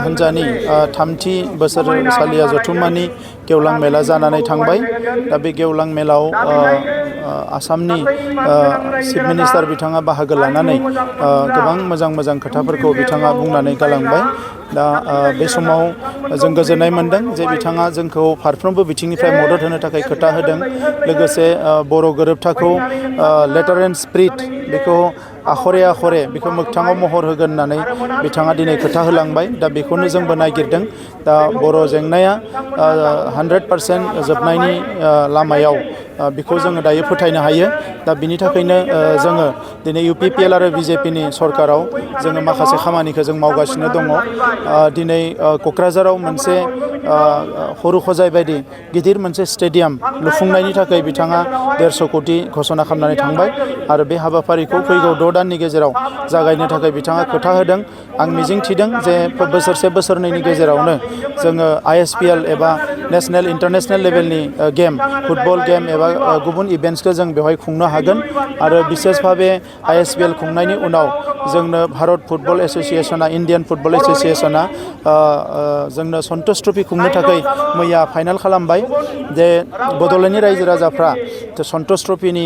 हान्जानि थामथि बोसोरसालिया जथुम्मानि गेवलां मेला जानानै थांबाय। दा बे गेवलां मेलाव आसामनि चिफ मिनिस्टार बिथाङा बाहागो लानानै गोबां मोजां खोथाफोरखौ बिथाङा बुंनानै गालांबाय। दा बे समाव जों गोजोननाय मोनदों जे बिथाङा जोंखौ फारफ्रोमबो बिथिंनिफ्राय मदद होनो थाखाय खोथा होदों। लोगोसे बर' गोरोबथाखौ लेटार एन्ड स्पिरिट बेखौ आखरे बेखौ मोगथाङाव महर होगोन होननानै बिथाङा दिनै खोथा होलांबाय। दा बेखौनो जोंबो नागिरदों। दा बर' जेंनाया 100% जोबनायनि लामायाव बेखौ जोङो दायो फोथायनो हायो। दा बिनि थाखायनो जोङो दिनै UPPL आरो BJPनि सरकाराव जोङो माखासे खामानिखौ जों मावगासिनो दङ। दिनै क'क्राझाराव मोनसे हरु खजाय बायदि गिदिर मोनसे स्टेडियाम लुफुंनायनि थाखाय बिथाङा 150 कोटि घोषणा खालामनानै थांबाय आरो बे हाबाफारिखौ फैगौ 6 दाननि गेजेराव जागायनो थाखाय बिथाङा खोथा होदों। आं मिजिं थिदों जे बोसोरनैनि गेजेरावनो जोङो ISPL एबा नेशनेल इन्टारनेशनेल लेभेलनि गेम फुटबल गेम एबा गुबुन इभेन्ट्सखौ जों बेवहाय खुंनो हागोन। आरो बिसेस भाबे ISPL खुंनायनि उनाव जोंनो भारत फुटबल एस'सिएशना इन्डियान फुटबल एस'सिएशना जोंनो सन्टोष ट्रफी खुंनो थाखाय मैया फाइनाल खालामबाय जे बड'लेण्डनि रायजो राजाफ्रा सन्टोष ट्रफीनि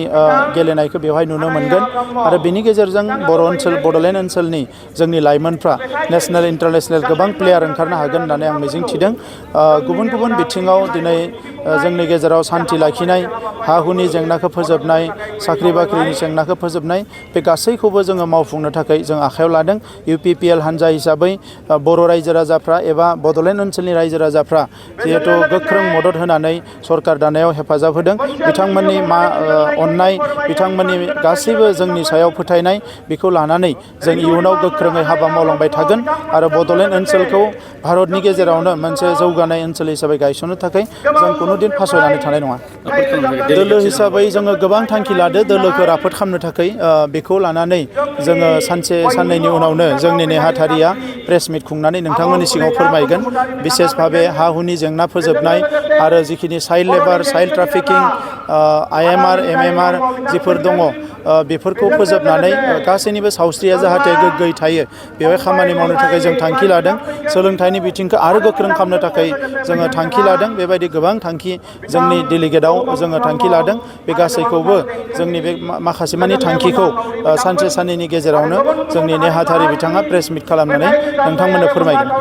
गेलेनायखौ बेवहाय नुनो मोनगोन। आरो बेनि गेजेरजों बड'लेण्ड ओनसोलनि जोंनि लाइमोनफ्रा नेशनेल इन्टारनेशनेल गोबां प्लेयार ओंखारनो हागोन होननानै आं मिजिं थिदों। गुबुन बिथिङाव दिनै जोंनि गेजेराव सान्थि लाखिनाय, हा हुनि जेंनाखौ फोजोबनाय, साख्रि बाख्रिनि जेंनाखौ फोजोबनाय, बे गासैखौबो जोङो मावफुंनो थाखाय जों आखायाव लादों। UPPL हान्जा हिसाबै बर' रायजो राजाफ्रा एबा बड'लेण्ड ओनसोलनि रायजो राजाफ्रा जिहेथु गोख्रों मदद होनानै सरकार दानायाव हेफाजाब होदों। बिथांमोननि अननाय, बिथांमोननि गासैबो जोंनि सायाव फोथायनाय, बेखौ लानानै जों इयुनाव गोख्रोङै हाबा मावलांबाय थागोन आरो बड'लेण्ड ओनसोलखौ भारतनि गेजेरावनो मोनसे जौगानाय ओनसोल हिसाबै गायसननो थाखाय जों कुनुदिन फासयनानै थानाय नङा। दोलो हिसाबै जोङो गोबां थांखि लादो दोलोखौ राफोद खालामनो थाखाय। बेखौ लानानै जोङो सानसे साननैनि उनावनो जोंनि नेहाथारिया प्रेस मिट खुंनानै नोंथांमोननि सिगाङाव फोरमायगोन। बिसेस भाबे हा हुनि जेंना फोजोबनाय आरो जिखिनि चाइल्ड लेबार, चाइल्ड ट्राफिकिं, IMR, MMR जिफोर दङ बेफोरखौ फोजोबनानै गासैनिबो सावस्रिया जाहाथे गोग्गोयै थायो बेवहाय खामानि मावनो थाखाय जों थांखि लादों। सोलोंथाइनि बिथिंखौ आरो गोख्रों खालामनो थाखाय जोङो थांखि लादों। बेबायदि गोबां थांखि जोंनि डेलिगेटआव जोङो थांखि लादों। बे गासैखौबो जोंनि बे माखासे मानि थांखिखौ सानसे साननैनि गेजेरावनो जोंनि नेहाथारि बिथाङा प्रेस मिट खालामनानै नोंथांमोननो फोरमायगोन।